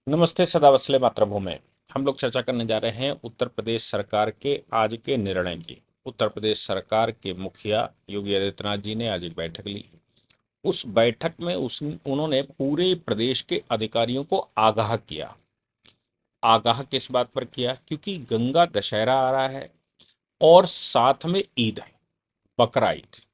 नमस्ते सदा वत्सले मातृभूमि। हम लोग चर्चा करने जा रहे हैं उत्तर प्रदेश सरकार के आज के निर्णय की। उत्तर प्रदेश सरकार के मुखिया योगी आदित्यनाथ जी ने आज एक बैठक ली। उस बैठक में उन्होंने पूरे प्रदेश के अधिकारियों को आगाह किया। आगाह किस बात पर किया? क्योंकि गंगा दशहरा आ रहा है और साथ में ईद है, बकरा ईद।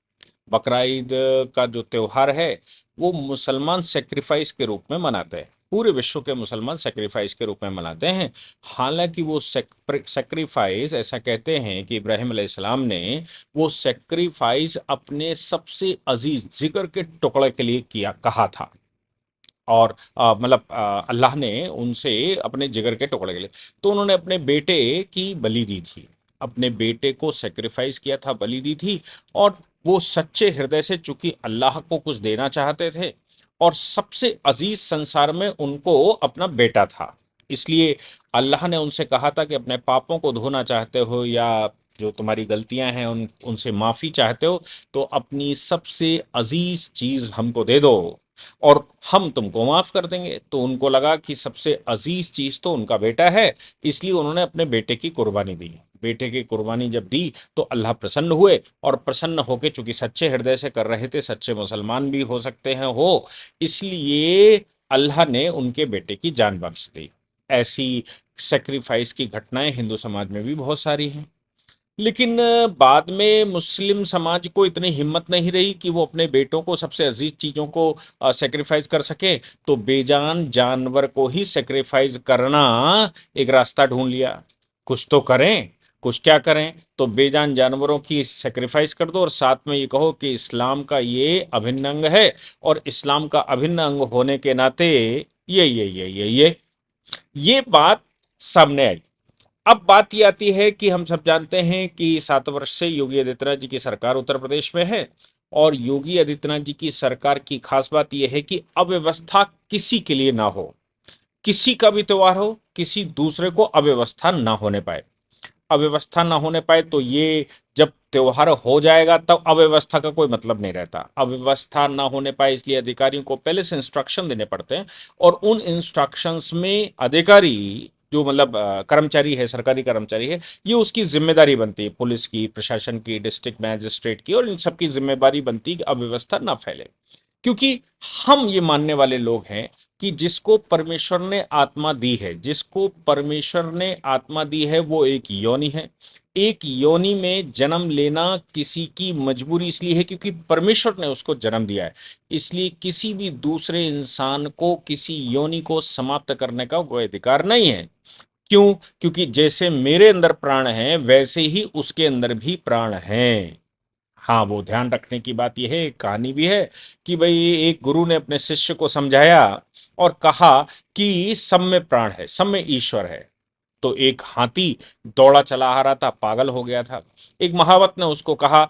बकरा ईद का जो त्योहार है वो मुसलमान सेक्रीफाइस के रूप में मनाते हैं। पूरे विश्व के मुसलमान सेक्रीफाइस के रूप में मनाते हैं। हालांकि वो सेक्रीफाइस, ऐसा कहते हैं कि इब्राहिम अलैहिस्सलाम ने वो सेक्रीफाइस अपने सबसे अजीज जिगर के टुकड़े के लिए किया कहा था। और अल्लाह ने उनसे अपने जिगर के टुकड़े के लिए, तो उन्होंने अपने बेटे की बलि दी थी। अपने बेटे को सेक्रीफाइस किया था, बलि दी थी। और वो सच्चे हृदय से, चूंकि अल्लाह को कुछ देना चाहते थे और सबसे अजीज संसार में उनको अपना बेटा था, इसलिए अल्लाह ने उनसे कहा था कि अपने पापों को धोना चाहते हो या जो तुम्हारी गलतियां हैं उनसे माफी चाहते हो तो अपनी सबसे अजीज चीज हमको दे दो और हम तुमको माफ कर देंगे। तो उनको लगा कि सबसे अजीज चीज तो उनका बेटा है, इसलिए उन्होंने अपने बेटे की कुर्बानी दी। बेटे की कुर्बानी जब दी तो अल्लाह प्रसन्न हुए और प्रसन्न होके, चूंकि सच्चे हृदय से कर रहे थे, सच्चे मुसलमान भी हो सकते हैं हो, इसलिए अल्लाह ने उनके बेटे की जान बख्श दी। ऐसी सेक्रीफाइस की घटनाएं हिंदू समाज में भी बहुत सारी हैं। लेकिन बाद में मुस्लिम समाज को इतनी हिम्मत नहीं रही कि वो अपने बेटों को, सबसे अजीज चीजों को सेक्रीफाइस कर सके, तो बेजान जानवर को ही सेक्रीफाइस करना एक रास्ता ढूंढ लिया। कुछ तो करें, कुछ क्या करें, तो बेजान जानवरों की सेक्रीफाइस कर दो और साथ में ये कहो कि इस्लाम का ये अभिन्न अंग है और इस्लाम का अभिन्न अंग होने के नाते ये बात सामने आई। अब बात ये आती है कि हम सब जानते हैं कि 7 वर्ष से योगी आदित्यनाथ जी की सरकार उत्तर प्रदेश में है और योगी आदित्यनाथ जी की सरकार की खास बात यह है कि अव्यवस्था किसी के लिए ना हो। किसी का भी त्योहार हो, किसी दूसरे को अव्यवस्था ना होने पाए। अव्यवस्था ना होने पाए तो ये जब त्योहार हो जाएगा तब अव्यवस्था का कोई मतलब नहीं रहता। अव्यवस्था ना होने पाए इसलिए अधिकारियों को पहले से इंस्ट्रक्शन देने पड़ते हैं और उन इंस्ट्रक्शंस में अधिकारी जो कर्मचारी है, सरकारी कर्मचारी है, ये उसकी जिम्मेदारी बनती है, पुलिस की, प्रशासन की, डिस्ट्रिक्ट मैजिस्ट्रेट की, और इन सबकी जिम्मेदारी बनती है कि अव्यवस्था ना फैले। क्योंकि हम ये मानने वाले लोग हैं कि जिसको परमेश्वर ने आत्मा दी है, जिसको परमेश्वर ने आत्मा दी है, वो एक योनि है। एक योनि में जन्म लेना किसी की मजबूरी इसलिए है क्योंकि परमेश्वर ने उसको जन्म दिया है। इसलिए किसी भी दूसरे इंसान को किसी योनि को समाप्त करने का कोई अधिकार नहीं है। क्यों? क्योंकि जैसे मेरे अंदर प्राण है वैसे ही उसके अंदर भी प्राण है। हाँ, वो ध्यान रखने की बात यह है, एक कहानी भी है कि भाई एक गुरु ने अपने शिष्य को समझाया और कहा कि सब में प्राण है, सब में ईश्वर है। तो एक हाथी दौड़ा चला आ रहा था, पागल हो गया था। एक महावत ने उसको कहा,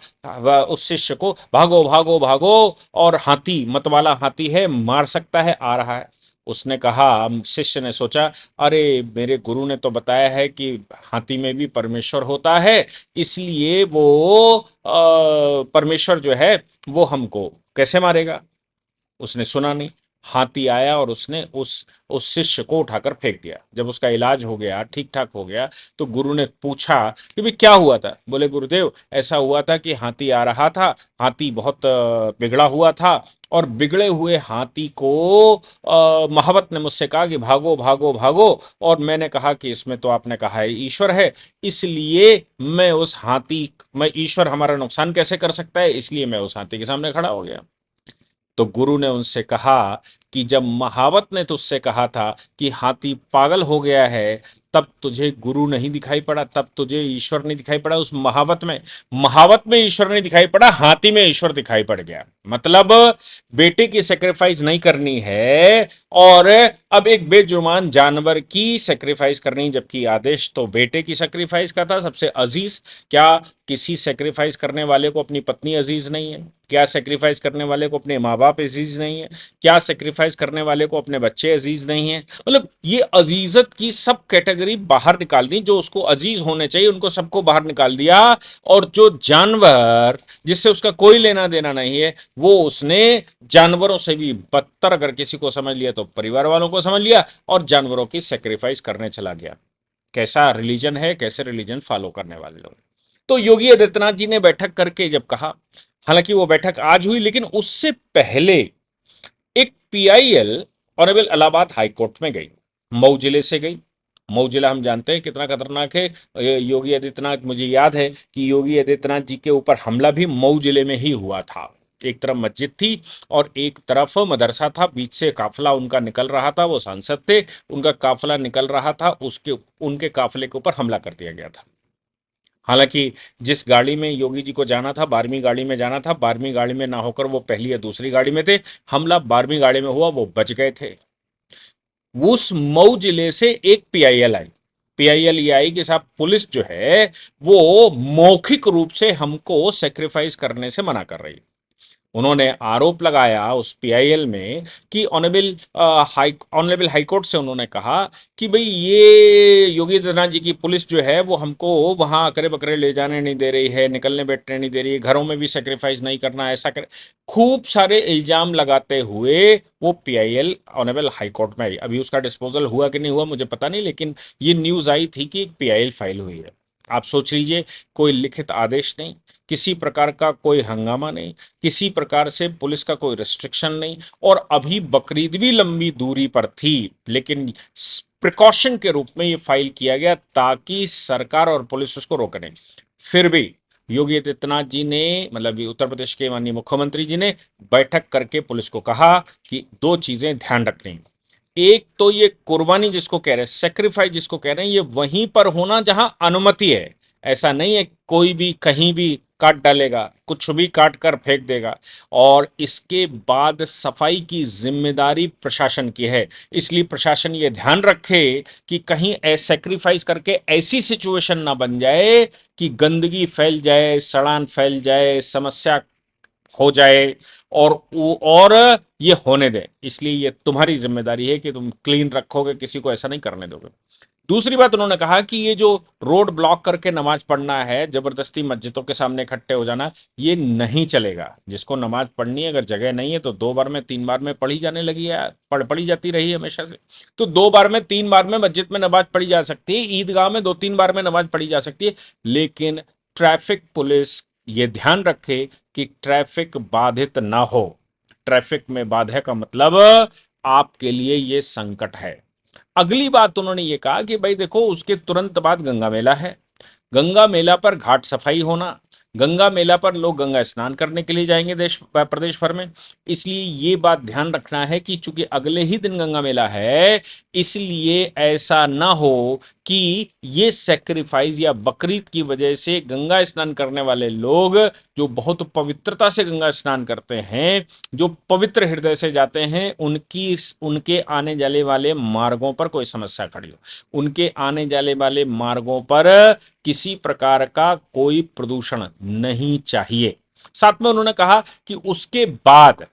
उस शिष्य को, भागो भागो भागो, और हाथी, मतवाला हाथी है, मार सकता है, आ रहा है। उसने कहा, शिष्य ने सोचा, अरे मेरे गुरु ने तो बताया है कि हाथी में भी परमेश्वर होता है, इसलिए वो परमेश्वर जो है वो हमको कैसे मारेगा। उसने सुना नहीं। हाथी आया और उसने उस शिष्य को उठाकर फेंक दिया। जब उसका इलाज हो गया, ठीक ठाक हो गया, तो गुरु ने पूछा कि भाई क्या हुआ था। बोले, गुरुदेव ऐसा हुआ था कि हाथी आ रहा था, हाथी बहुत बिगड़ा हुआ था, और बिगड़े हुए हाथी को महावत ने मुझसे कहा कि भागो भागो भागो, और मैंने कहा कि इसमें तो आपने कहा है ईश्वर है, इसलिए मैं ईश्वर हमारा नुकसान कैसे कर सकता है, इसलिए मैं उस हाथी के सामने खड़ा हो गया। तो गुरु ने उनसे कहा कि जब महावत ने तुझसे कहा था कि हाथी पागल हो गया है, तब तुझे गुरु नहीं दिखाई पड़ा, तब तुझे ईश्वर नहीं दिखाई पड़ा। उस महावत में ईश्वर नहीं दिखाई पड़ा, हाथी में ईश्वर दिखाई पड़ गया। मतलब बेटे की सेक्रीफाइस नहीं करनी है और अब एक बेजुबान जानवर की सेक्रीफाइस करनी, जबकि आदेश तो बेटे की सेक्रीफाइस का था, सबसे अजीज। क्या किसी सेक्रीफाइस करने वाले को अपनी पत्नी अजीज नहीं है? क्या सेक्रीफाइस करने वाले को अपने माँ बाप अजीज नहीं है? क्या सेक्रीफाइस करने वाले को अपने बच्चे अजीज नहीं है? मतलब ये अजीजत की सब कैटेगरी बाहर निकाल दी। जो उसको अजीज होने चाहिए उनको सबको बाहर निकाल दिया, और जो जानवर जिससे उसका कोई लेना देना नहीं है, वो उसने जानवरों से भी बदतर, अगर किसी को समझ लिया तो परिवार वालों को समझ लिया, और जानवरों की सेक्रीफाइस करने चला गया। कैसा रिलीजन है, कैसे रिलीजन फॉलो करने वाले लोग। तो योगी आदित्यनाथ जी ने बैठक करके जब कहा, हालांकि वो बैठक आज हुई, लेकिन उससे पहले एक पीआईएल ऑनरेबल इलाहाबाद हाईकोर्ट में गई, मऊ जिले से गई। मऊ जिला हम जानते हैं कितना खतरनाक है। योगी आदित्यनाथ, मुझे याद है कि योगी आदित्यनाथ जी के ऊपर हमला भी मऊ जिले में ही हुआ था। एक तरफ मस्जिद थी और एक तरफ मदरसा था, बीच से काफिला उनका निकल रहा था, वो सांसद थे, उनका काफिला निकल रहा था, उसके उनके काफिले के ऊपर हमला कर दिया गया था। हालांकि जिस गाड़ी में योगी जी को जाना था, 12वीं गाड़ी में जाना था, 12वीं गाड़ी में ना होकर वो पहली या दूसरी गाड़ी में थे। हमला 12वीं गाड़ी में हुआ, वो बच गए थे। उस मऊ जिले से एक पीआईएल आई। पीआईएल ये आई कि साहब पुलिस जो है वो मौखिक रूप से हमको सेक्रीफाइस करने से मना कर रही है। उन्होंने आरोप लगाया उस पीआईएल में कि ऑनरेबल हाईकोर्ट से उन्होंने कहा कि भाई ये योगी आदित्यनाथ जी की पुलिस जो है वो हमको वहां अकरे बकरे ले जाने नहीं दे रही है, निकलने बैठने नहीं दे रही है, घरों में भी सेक्रीफाइस नहीं करना, ऐसा कर खूब सारे इल्जाम लगाते हुए वो पीआईएल ऑनरेबल हाईकोर्ट में आई। अभी उसका डिस्पोजल हुआ कि नहीं हुआ मुझे पता नहीं, लेकिन ये न्यूज आई थी कि एक पीआईएल फाइल हुई है। आप सोच लीजिए, कोई लिखित आदेश नहीं, किसी प्रकार का कोई हंगामा नहीं, किसी प्रकार से पुलिस का कोई रिस्ट्रिक्शन नहीं, और अभी बकरीद भी लंबी दूरी पर थी, लेकिन प्रिकॉशन के रूप में ये फाइल किया गया ताकि सरकार और पुलिस उसको रोक नहीं। फिर भी योगी आदित्यनाथ जी ने, मतलब उत्तर प्रदेश के माननीय मुख्यमंत्री जी ने बैठक करके पुलिस को कहा कि दो चीजें ध्यान रखनी। एक तो ये कुर्बानी जिसको कह रहे हैं, सेक्रीफाइस जिसको कह रहे हैं, ये वहीं पर होना जहां अनुमति है। ऐसा नहीं है कोई भी कहीं भी काट डालेगा, कुछ भी काट कर फेंक देगा। और इसके बाद सफाई की जिम्मेदारी प्रशासन की है, इसलिए प्रशासन ये ध्यान रखे कि कहीं सेक्रीफाइस करके ऐसी सिचुएशन ना बन जाए कि गंदगी फैल जाए, सड़ान फैल जाए, समस्या हो जाए, और ये होने दें। इसलिए ये तुम्हारी जिम्मेदारी है कि तुम क्लीन रखोगे, किसी को ऐसा नहीं करने दोगे। दूसरी बात उन्होंने कहा कि ये जो रोड ब्लॉक करके नमाज पढ़ना है, जबरदस्ती मस्जिदों के सामने इकट्ठे हो जाना, ये नहीं चलेगा। जिसको नमाज पढ़नी है, अगर जगह नहीं है तो 2 बार में 3 बार में पढ़ी जाने लगी है, पढ़ी जाती रही है हमेशा से। तो 2 बार में 3 बार में मस्जिद में नमाज पढ़ी जा सकती है, ईदगाह में 2-3 बार में नमाज पढ़ी जा सकती है, लेकिन ट्रैफिक पुलिस ये ध्यान रखे कि ट्रैफिक बाधित ना हो। ट्रैफिक में बाधा का मतलब आपके लिए ये संकट है। अगली बात उन्होंने ये कहा कि भाई देखो, उसके तुरंत बाद गंगा मेला है, गंगा मेला पर घाट सफाई होना, गंगा मेला पर लोग गंगा स्नान करने के लिए जाएंगे देश प्रदेश भर में। इसलिए ये बात ध्यान रखना है कि चूंकि अगले ही दिन गंगा मेला है, इसलिए ऐसा ना हो कि ये सेक्रीफाइस या बकरीद की वजह से गंगा स्नान करने वाले लोग, जो बहुत पवित्रता से गंगा स्नान करते हैं, जो पवित्र हृदय से जाते हैं, उनके आने जाने वाले मार्गों पर कोई समस्या खड़ी हो, उनके आने जाने वाले मार्गों पर किसी प्रकार का कोई प्रदूषण नहीं चाहिए। साथ में उन्होंने कहा कि उसके बाद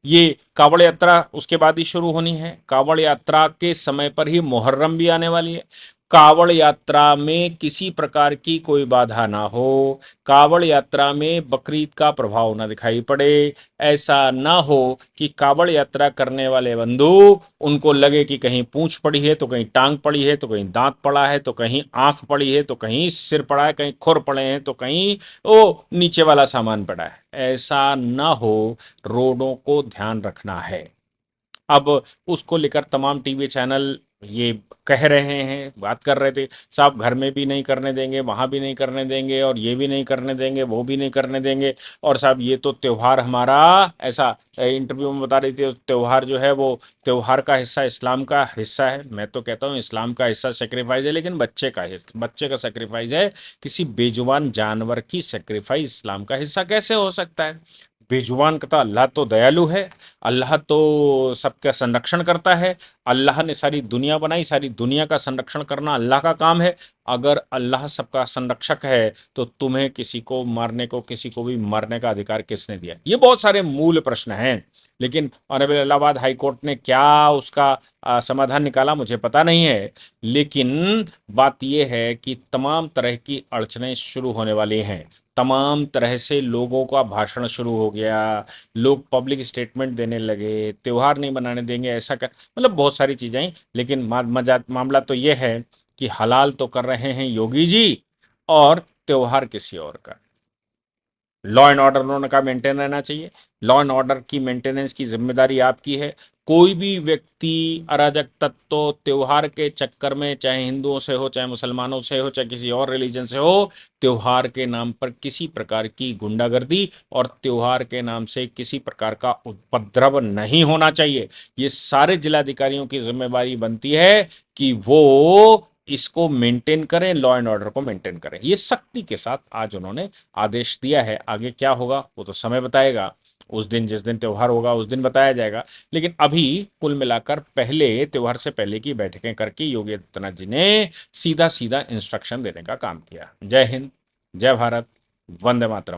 ये कावड़ यात्रा उसके बाद ही शुरू होनी है। कावड़ यात्रा के समय पर ही मुहर्रम भी आने वाली है। कावड़ यात्रा में किसी प्रकार की कोई बाधा ना हो, कावड़ यात्रा में बकरीद का प्रभाव ना दिखाई पड़े। ऐसा ना हो कि कावड़ यात्रा करने वाले बंधु, उनको लगे कि कहीं पूंछ पड़ी है तो कहीं टांग पड़ी है तो कहीं दांत पड़ा है तो कहीं आंख पड़ी है तो कहीं सिर पड़ा है, कहीं खुर पड़े हैं तो कहीं ओ नीचे वाला सामान पड़ा है। ऐसा ना हो, रोडों को ध्यान रखना है। अब उसको लेकर तमाम टीवी चैनल ये कह रहे हैं, बात कर रहे थे, साहब घर में भी नहीं करने देंगे, वहाँ भी नहीं करने देंगे, और ये भी नहीं करने देंगे, वो भी नहीं करने देंगे, और साहब ये तो त्यौहार हमारा, ऐसा इंटरव्यू में बता रही थी, त्यौहार जो है वो त्यौहार का हिस्सा, इस्लाम का हिस्सा है। मैं तो कहता हूँ इस्लाम का हिस्सा सेक्रीफाइस है, लेकिन बच्चे का सेक्रीफाइस है। किसी बेजुबान जानवर की सेक्रीफाइस इस्लाम का हिस्सा कैसे हो सकता है? बेजुबान का, अल्लाह तो दयालु है, अल्लाह तो सबका संरक्षण करता है। अल्लाह ने सारी दुनिया बनाई, सारी दुनिया का संरक्षण करना अल्लाह का काम है। अगर अल्लाह सबका संरक्षक है तो तुम्हें किसी को मारने को, किसी को भी मारने का अधिकार किसने दिया? ये बहुत सारे मूल प्रश्न हैं, लेकिन ऑनरेबल इलाहाबाद हाईकोर्ट ने क्या उसका समाधान निकाला मुझे पता नहीं है। लेकिन बात यह है कि तमाम तरह की अड़चनें शुरू होने वाली हैं, तमाम तरह से लोगों का भाषण शुरू हो गया, लोग पब्लिक स्टेटमेंट देने लगे, त्योहार नहीं मनाने देंगे, ऐसा कर, मतलब बहुत सारी चीज़ें आई। लेकिन मामला तो ये है कि हलाल तो कर रहे हैं योगी जी, और त्योहार किसी और का। लॉ एंड ऑर्डर उन्होंने कहा मेंटेन रहना चाहिए। लॉ एंड ऑर्डर की मेंटेनेंस की जिम्मेदारी आपकी है। कोई भी व्यक्ति अराजक तत्व त्योहार के चक्कर में, चाहे हिंदुओं से हो, चाहे मुसलमानों से हो, चाहे किसी और रिलीजन से हो, त्योहार के नाम पर किसी प्रकार की गुंडागर्दी और त्योहार के नाम से किसी प्रकार का उपद्रव नहीं होना चाहिए। ये सारे जिलाधिकारियों की जिम्मेदारी बनती है कि वो इसको मेंटेन करें, लॉ एंड ऑर्डर को मेंटेन करें। ये सख्ती के साथ आज उन्होंने आदेश दिया है। आगे क्या होगा वो तो समय बताएगा, उस दिन जिस दिन त्योहार होगा उस दिन बताया जाएगा। लेकिन अभी कुल मिलाकर पहले त्योहार से पहले की बैठकें करके योगी आदित्यनाथ जी ने सीधा सीधा इंस्ट्रक्शन देने का काम किया। जय हिंद, जय भारत, वंदे मातरम।